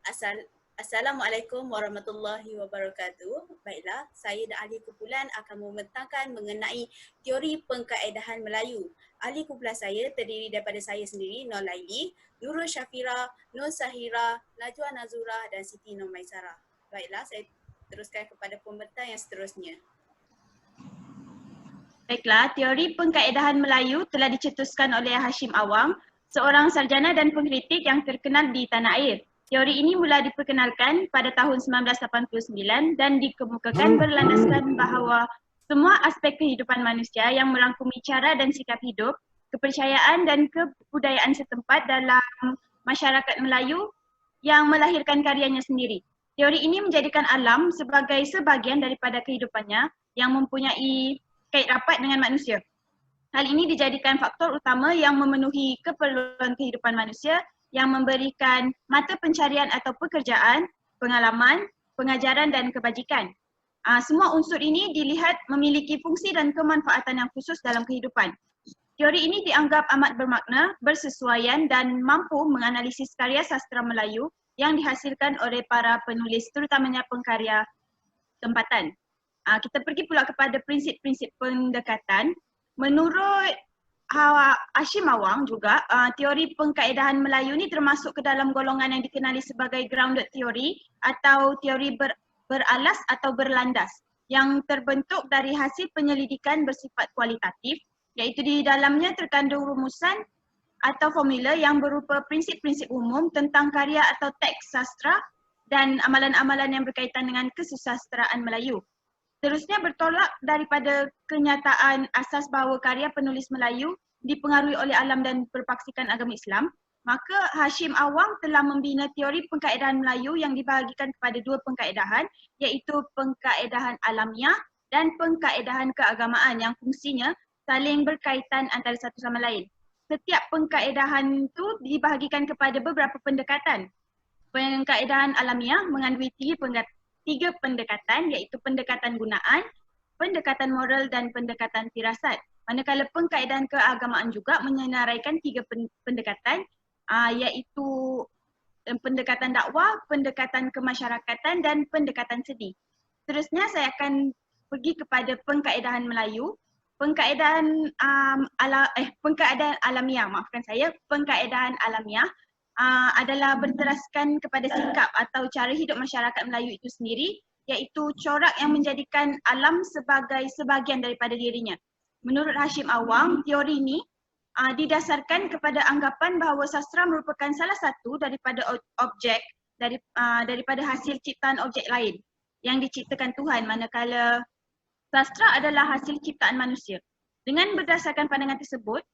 Asal Assalamualaikum warahmatullahi wabarakatuh. Baiklah, saya dan ahli kumpulan akan membentangkan mengenai teori pengkaedahan Melayu. Ahli kumpulan saya terdiri daripada saya sendiri, Nur Laili, Nurul Syafira, Nur Sahira, Najwa Nazura dan Siti Nur Maisara. Baiklah, saya teruskan kepada pembentang yang seterusnya. Baiklah, teori pengkaedahan Melayu telah dicetuskan oleh Hashim Awang, seorang sarjana dan pengkritik yang terkenal di tanah air. Teori ini mula diperkenalkan pada tahun 1989 dan dikemukakan berlandaskan bahawa semua aspek kehidupan manusia yang merangkumi cara dan sikap hidup, kepercayaan dan kebudayaan setempat dalam masyarakat Melayu yang melahirkan karyanya sendiri. Teori ini menjadikan alam sebagai sebahagian daripada kehidupannya yang mempunyai kait rapat dengan manusia. Hal ini dijadikan faktor utama yang memenuhi keperluan kehidupan manusia yang memberikan mata pencarian atau pekerjaan, pengalaman, pengajaran dan kebajikan. Semua unsur ini dilihat memiliki fungsi dan kemanfaatan yang khusus dalam kehidupan. Teori ini dianggap amat bermakna, bersesuaian dan mampu menganalisis karya sastra Melayu yang dihasilkan oleh para penulis terutamanya pengkarya tempatan. Kita pergi pula kepada prinsip-prinsip pendekatan. Menurut Hashim Awang juga, teori pengkaedahan Melayu ni termasuk ke dalam golongan yang dikenali sebagai grounded theory atau teori beralas atau berlandas yang terbentuk dari hasil penyelidikan bersifat kualitatif, iaitu di dalamnya terkandung rumusan atau formula yang berupa prinsip-prinsip umum tentang karya atau teks sastra dan amalan-amalan yang berkaitan dengan kesusastraan Melayu. Seterusnya bertolak daripada kenyataan asas bahawa karya penulis Melayu dipengaruhi oleh alam dan berpaksikan agama Islam, maka Hashim Awang telah membina teori pengkaedahan Melayu yang dibahagikan kepada dua pengkaedahan, iaitu pengkaedahan alamiah dan pengkaedahan keagamaan yang fungsinya saling berkaitan antara satu sama lain. Setiap pengkaedahan itu dibahagikan kepada beberapa pendekatan. Pengkaedahan alamiah mengandungi tiga pendekatan, iaitu pendekatan gunaan, pendekatan moral dan pendekatan firasat. Manakala pengkaedahan keagamaan juga menyenaraikan tiga pendekatan, iaitu pendekatan dakwah, pendekatan kemasyarakatan dan pendekatan seni. Seterusnya saya akan pergi kepada pengkaedahan Melayu. Pengkaedahan alamiah, pengkaedahan alamiah adalah berteraskan kepada sikap atau cara hidup masyarakat Melayu itu sendiri, iaitu corak yang menjadikan alam sebagai sebahagian daripada dirinya. Menurut Hashim Awang, teori ini didasarkan kepada anggapan bahawa sastra merupakan salah satu daripada objek daripada hasil ciptaan objek lain yang diciptakan Tuhan, manakala sastra adalah hasil ciptaan manusia. Dengan berdasarkan pandangan tersebut,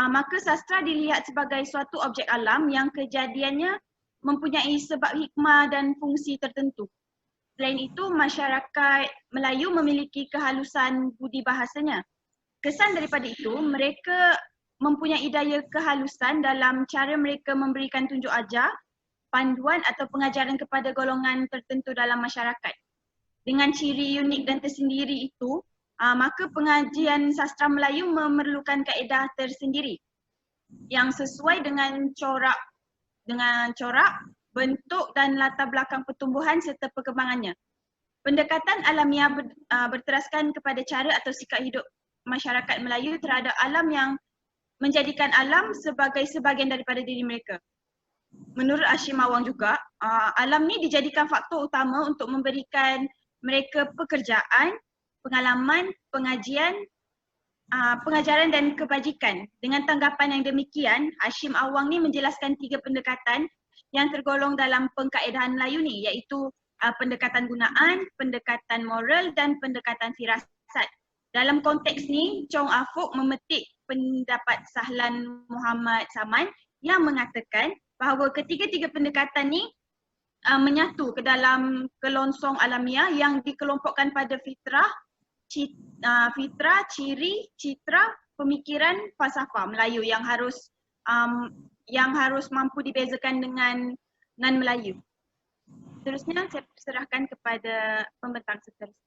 maka sastra dilihat sebagai suatu objek alam yang kejadiannya mempunyai sebab hikmah dan fungsi tertentu. Selain itu, masyarakat Melayu memiliki kehalusan budi bahasanya. Kesan daripada itu, mereka mempunyai daya kehalusan dalam cara mereka memberikan tunjuk ajar, panduan atau pengajaran kepada golongan tertentu dalam masyarakat. Dengan ciri unik dan tersendiri itu, maka pengajian sastra Melayu memerlukan kaedah tersendiri yang sesuai dengan corak, bentuk dan latar belakang pertumbuhan serta perkembangannya. Pendekatan alamiah berteraskan kepada cara atau sikap hidup masyarakat Melayu terhadap alam yang menjadikan alam sebagai sebahagian daripada diri mereka. Menurut Hashim Awang juga, alam ni dijadikan faktor utama untuk memberikan mereka pekerjaan, pengalaman, pengajaran dan kebajikan. Dengan tanggapan yang demikian, Hashim Awang ni menjelaskan tiga pendekatan yang tergolong dalam pengkaedahan Melayu ni, iaitu pendekatan gunaan, pendekatan moral dan pendekatan firasat. Dalam konteks ni, Chong Afuk memetik pendapat Sahlan Muhammad Saman yang mengatakan bahawa ketiga-tiga pendekatan ni menyatu ke dalam kelonsong alamiah yang dikelompokkan pada fitrah, ciri, citra, pemikiran, falsafah Melayu yang harus mampu dibezakan dengan non-Melayu. Seterusnya saya serahkan kepada pembentang seterusnya.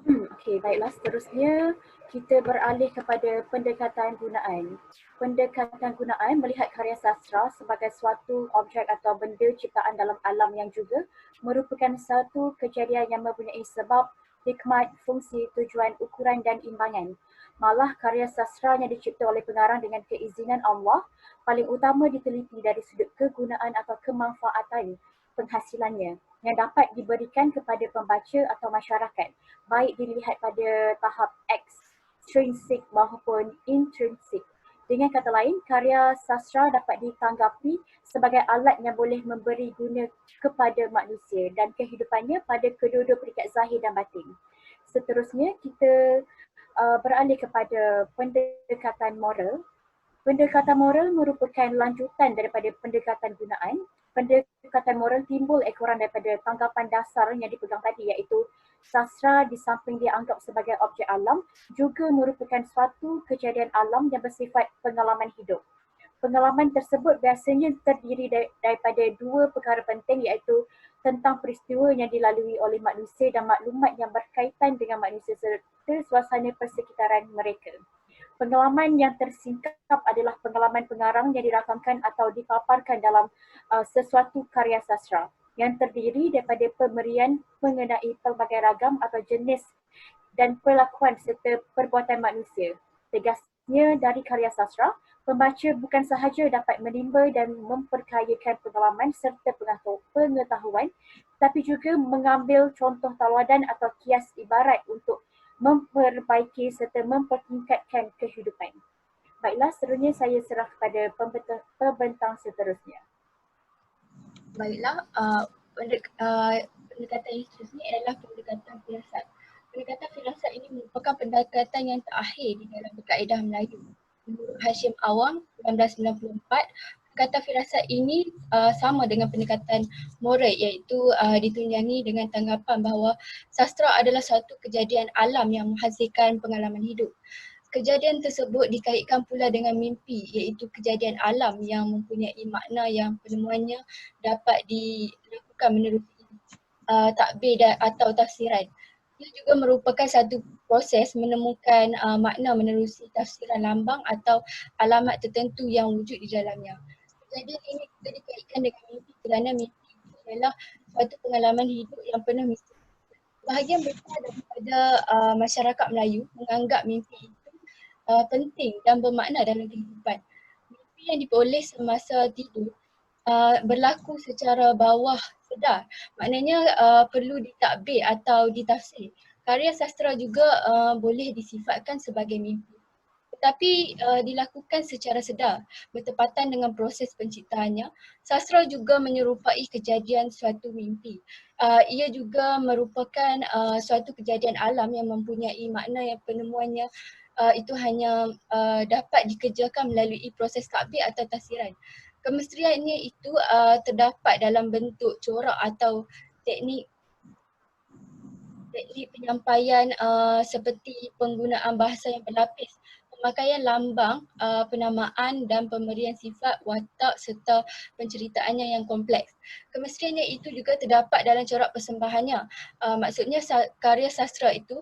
Okey, baiklah, seterusnya kita beralih kepada pendekatan gunaan. Pendekatan gunaan melihat karya sastra sebagai suatu objek atau benda ciptaan dalam alam yang juga merupakan satu kejadian yang mempunyai sebab, hikmat, fungsi, tujuan, ukuran dan imbangan. Malah karya sastra yang dicipta oleh pengarang dengan keizinan Allah paling utama diteliti dari sudut kegunaan atau kemanfaatan penghasilannya yang dapat diberikan kepada pembaca atau masyarakat, baik dilihat pada tahap extrinsic maupun intrinsic. Dengan kata lain, karya sastra dapat ditanggapi sebagai alat yang boleh memberi guna kepada manusia dan kehidupannya pada kedua-dua peringkat zahir dan batin. Seterusnya, kita beralih kepada pendekatan moral. Pendekatan moral merupakan lanjutan daripada pendekatan gunaan. Pendekatan moral timbul ekoran daripada tanggapan dasar yang dipegang tadi, iaitu sastra di samping dianggap sebagai objek alam juga merupakan suatu kejadian alam yang bersifat pengalaman hidup. Pengalaman tersebut biasanya terdiri daripada dua perkara penting, iaitu tentang peristiwa yang dilalui oleh manusia dan maklumat yang berkaitan dengan manusia serta suasana persekitaran mereka. Pengalaman yang tersingkap adalah pengalaman pengarang yang dirakamkan atau dipaparkan dalam sesuatu karya sastra yang terdiri daripada pemberian mengenai pelbagai ragam atau jenis dan perlakuan serta perbuatan manusia. Tegasnya, dari karya sastra, pembaca bukan sahaja dapat menimba dan memperkayakan pengalaman serta pengetahuan, tapi juga mengambil contoh tauladan atau kias ibarat untuk memperbaiki serta mempertingkatkan kehidupan. Baiklah, seterusnya saya serah kepada pembentang seterusnya. Baiklah, pendekatan yang seterusnya adalah pendekatan firasat. Pendekatan firasat ini merupakan pendekatan yang terakhir di dalam berkaedah Melayu. Menurut Hashim Awang 1994, pendekatan firasat ini sama dengan pendekatan moral, iaitu ditunjangi dengan tanggapan bahawa sastra adalah suatu kejadian alam yang menghasilkan pengalaman hidup. Kejadian tersebut dikaitkan pula dengan mimpi, iaitu kejadian alam yang mempunyai makna yang penemuannya dapat dilakukan menerusi takbir atau tafsiran. Ia juga merupakan satu proses menemukan makna menerusi tafsiran lambang atau alamat tertentu yang wujud di dalamnya. Kejadian ini juga dikaitkan dengan mimpi kerana mimpi adalah suatu pengalaman hidup yang penuh misteri. Bahagian besar daripada masyarakat Melayu menganggap mimpi itu penting dan bermakna dalam kehidupan. Mimpi yang diperoleh semasa tidur berlaku secara bawah sedar, maknanya perlu ditakbir atau ditafsir. Karya sastra juga boleh disifatkan sebagai mimpi, tetapi dilakukan secara sedar bertepatan dengan proses penciptaannya. Sastra juga menyerupai kejadian suatu mimpi. Ia juga merupakan suatu kejadian alam yang mempunyai makna yang penemuannya itu hanya dapat dikerjakan melalui proses takbir atau tafsiran. Kemesteriannya itu terdapat dalam bentuk corak atau teknik penyampaian seperti penggunaan bahasa yang berlapis, pemakaian lambang, penamaan dan pemberian sifat, watak serta penceritaannya yang kompleks. Kemesteriannya itu juga terdapat dalam corak persembahannya. Maksudnya karya sastra itu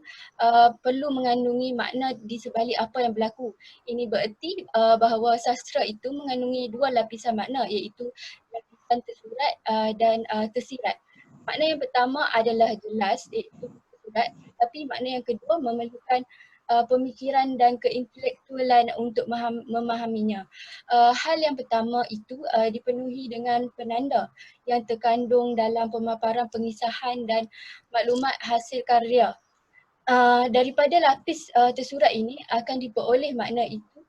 perlu mengandungi makna di sebalik apa yang berlaku. Ini bererti bahawa sastra itu mengandungi dua lapisan makna, iaitu lapisan tersurat dan tersirat. Makna yang pertama adalah jelas, iaitu tersurat, tapi makna yang kedua memerlukan pemikiran dan keintelektualan untuk memahaminya. Hal yang pertama itu dipenuhi dengan penanda yang terkandung dalam pemaparan pengisahan dan maklumat hasil karya. Daripada lapis tersurat ini akan diperoleh makna itu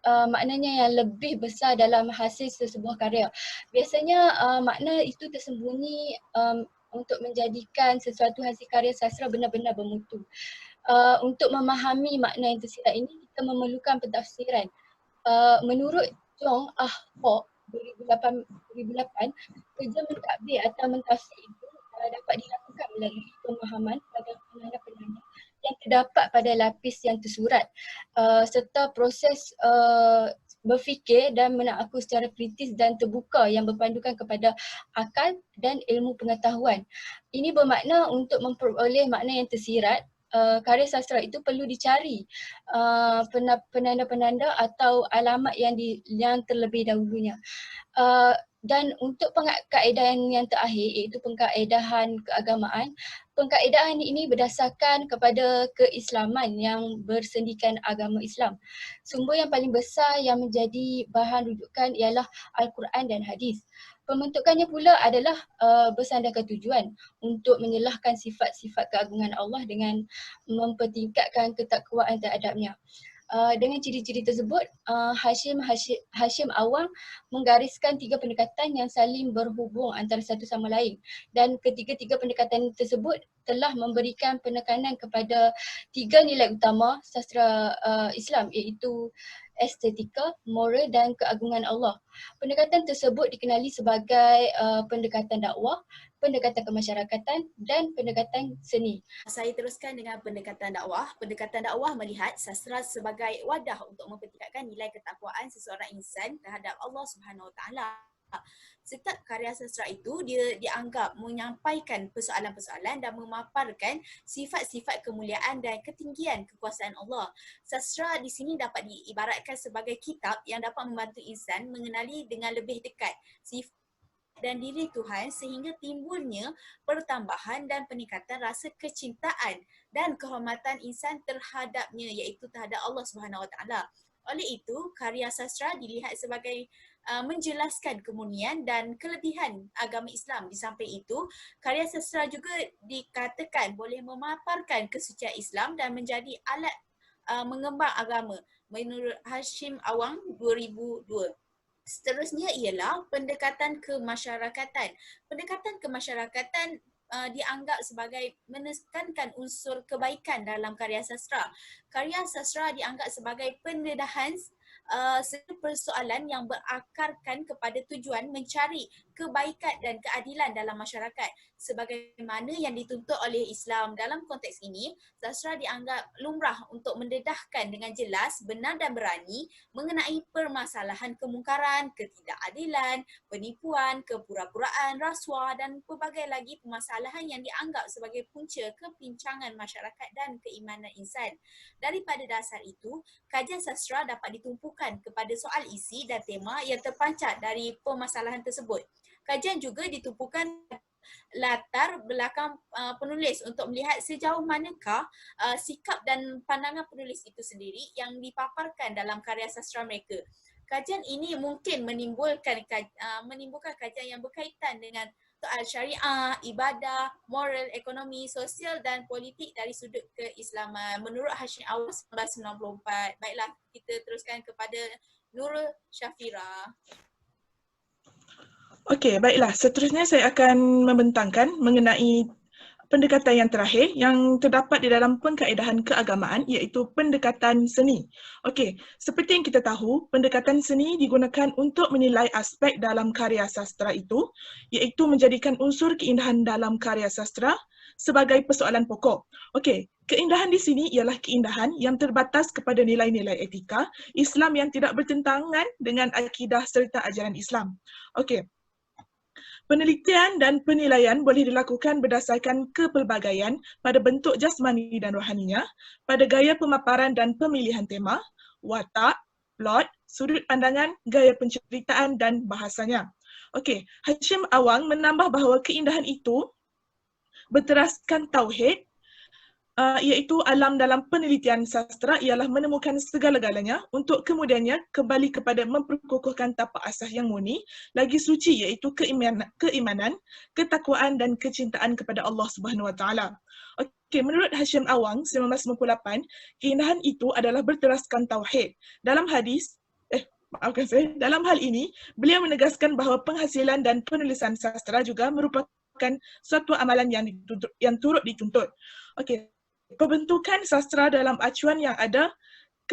maknanya yang lebih besar dalam hasil sesebuah karya. Biasanya makna itu tersembunyi untuk menjadikan sesuatu hasil karya sastra benar-benar bermutu. Untuk memahami makna yang tersirat ini, kita memerlukan pentafsiran. Menurut Chong Ah Hock 2008, kerja mentadbir atau mentafsir itu dapat dilakukan melalui pemahaman pada penanda-penanda yang terdapat pada lapis yang tersurat serta proses berfikir dan menaklu secara kritis dan terbuka yang berpandukan kepada akal dan ilmu pengetahuan. Ini bermakna untuk memperoleh makna yang tersirat, karya sastra itu perlu dicari penanda-penanda atau alamat yang terlebih dahulunya. Dan untuk pengkaedahan yang terakhir iaitu pengkaedahan keagamaan, pengkaedahan ini berdasarkan kepada keislaman yang bersendikan agama Islam. Sumber yang paling besar yang menjadi bahan rujukan ialah Al-Quran dan hadis. Pembentukannya pula adalah bersandarkan tujuan untuk menyelahkan sifat-sifat keagungan Allah dengan mempertingkatkan ketakwaan terhadapnya. Dengan ciri-ciri tersebut, Hashim Awang menggariskan 3 pendekatan yang saling berhubung antara satu sama lain, dan ketiga-tiga pendekatan tersebut telah memberikan penekanan kepada 3 nilai utama sastra Islam, iaitu estetika, moral dan keagungan Allah. Pendekatan tersebut dikenali sebagai pendekatan dakwah, pendekatan kemasyarakatan dan pendekatan seni. Saya teruskan dengan pendekatan dakwah. Pendekatan dakwah melihat sastra sebagai wadah untuk mempertingkatkan nilai ketakwaan seseorang insan terhadap Allah Subhanahu Wa Taala. Setiap karya sastra itu dia dianggap menyampaikan persoalan-persoalan dan memaparkan sifat-sifat kemuliaan dan ketinggian kekuasaan Allah. Sastra di sini dapat diibaratkan sebagai kitab yang dapat membantu insan mengenali dengan lebih dekat sifat dan diri Tuhan sehingga timbulnya pertambahan dan peningkatan rasa kecintaan dan kehormatan insan terhadapnya, iaitu terhadap Allah Subhanahu Wa Taala. Oleh itu, karya sastra dilihat sebagai menjelaskan kemurnian dan kelebihan agama Islam. Di samping itu, karya sastra juga dikatakan boleh memaparkan kesucian Islam dan menjadi alat mengembang agama menurut Hashim Awang 2002. Seterusnya ialah pendekatan kemasyarakatan. Pendekatan kemasyarakatan dianggap sebagai menekankan unsur kebaikan dalam karya sastra. Karya sastra dianggap sebagai pendedahan persoalan yang berakarkan kepada tujuan mencari kebaikan dan keadilan dalam masyarakat sebagaimana yang dituntut oleh Islam. Dalam konteks ini, sastra dianggap lumrah untuk mendedahkan dengan jelas, benar dan berani mengenai permasalahan kemungkaran, ketidakadilan, penipuan, kepura-puraan, rasuah dan pelbagai lagi permasalahan yang dianggap sebagai punca kepincangan masyarakat dan keimanan insan. Daripada dasar itu, kajian sastra dapat ditumpukan kepada soal isi dan tema yang terpancar dari permasalahan tersebut. Kajian juga ditumpukan latar belakang penulis untuk melihat sejauh manakah sikap dan pandangan penulis itu sendiri yang dipaparkan dalam karya sastra mereka. Kajian ini mungkin menimbulkan kajian yang berkaitan dengan soal syariah, ibadah, moral, ekonomi, sosial dan politik dari sudut keislaman menurut Hashim Awang 1994. Baiklah, kita teruskan kepada Nurul Syafira. Okey, baiklah. Seterusnya saya akan membentangkan mengenai pendekatan yang terakhir yang terdapat di dalam pengkaedahan keagamaan, iaitu pendekatan seni. Okey, seperti yang kita tahu, pendekatan seni digunakan untuk menilai aspek dalam karya sastra itu, iaitu menjadikan unsur keindahan dalam karya sastra sebagai persoalan pokok. Okey, keindahan di sini ialah keindahan yang terbatas kepada nilai-nilai etika Islam yang tidak bertentangan dengan akidah serta ajaran Islam. Okey. Penelitian dan penilaian boleh dilakukan berdasarkan kepelbagaian pada bentuk jasmani dan rohaninya, pada gaya pemaparan dan pemilihan tema, watak, plot, sudut pandangan, gaya penceritaan dan bahasanya. Okey, Hashim Awang menambah bahawa keindahan itu berteraskan tauhid, iaitu alam dalam penelitian sastra ialah menemukan segala-galanya untuk kemudiannya kembali kepada memperkukuhkan tapak asas yang murni, lagi suci, iaitu keimanan, ketakwaan dan kecintaan kepada Allah Subhanahu Wa Taala. Okey, menurut Hashim Awang 1998, keindahan itu adalah berteraskan tauhid. Dalam dalam hal ini, beliau menegaskan bahawa penghasilan dan penulisan sastra juga merupakan suatu amalan yang turut dituntut. Okey. Pembentukan sastra dalam acuan yang ada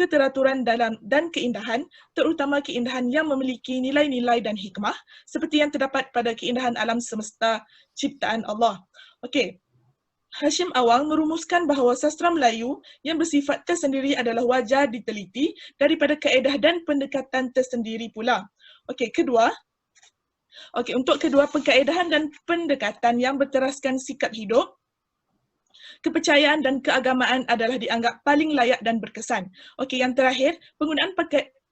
keteraturan dan keindahan, terutama keindahan yang memiliki nilai-nilai dan hikmah seperti yang terdapat pada keindahan alam semesta ciptaan Allah. Okey. Hashim Awang merumuskan bahawa sastra Melayu yang bersifat tersendiri adalah wajar diteliti daripada kaedah dan pendekatan tersendiri pula. Untuk kedua, pengkaedahan dan pendekatan yang berteraskan sikap hidup, kepercayaan dan keagamaan adalah dianggap paling layak dan berkesan. Yang terakhir, penggunaan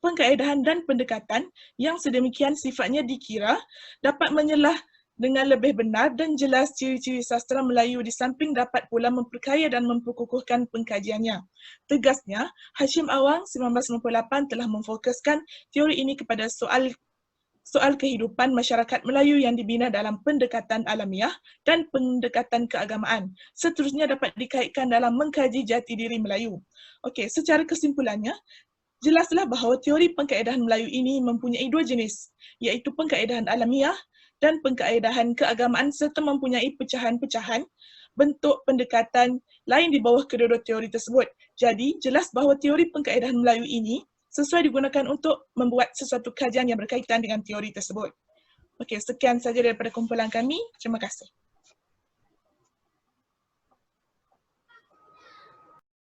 pengkaedahan dan pendekatan yang sedemikian sifatnya dikira dapat menyelah dengan lebih benar dan jelas ciri-ciri sastra Melayu di samping dapat pula memperkaya dan memperkukuhkan pengkajiannya. Tegasnya, Hashim Awang 1998 telah memfokuskan teori ini kepada soal kehidupan masyarakat Melayu yang dibina dalam pendekatan alamiah dan pendekatan keagamaan. Seterusnya dapat dikaitkan dalam mengkaji jati diri Melayu. Secara kesimpulannya, jelaslah bahawa teori pengkaedahan Melayu ini mempunyai dua jenis, iaitu pengkaedahan alamiah dan pengkaedahan keagamaan serta mempunyai pecahan-pecahan bentuk pendekatan lain di bawah kedua-dua teori tersebut. Jadi, jelas bahawa teori pengkaedahan Melayu ini sesuai digunakan untuk membuat sesuatu kajian yang berkaitan dengan teori tersebut. Sekian saja daripada kumpulan kami. Terima kasih.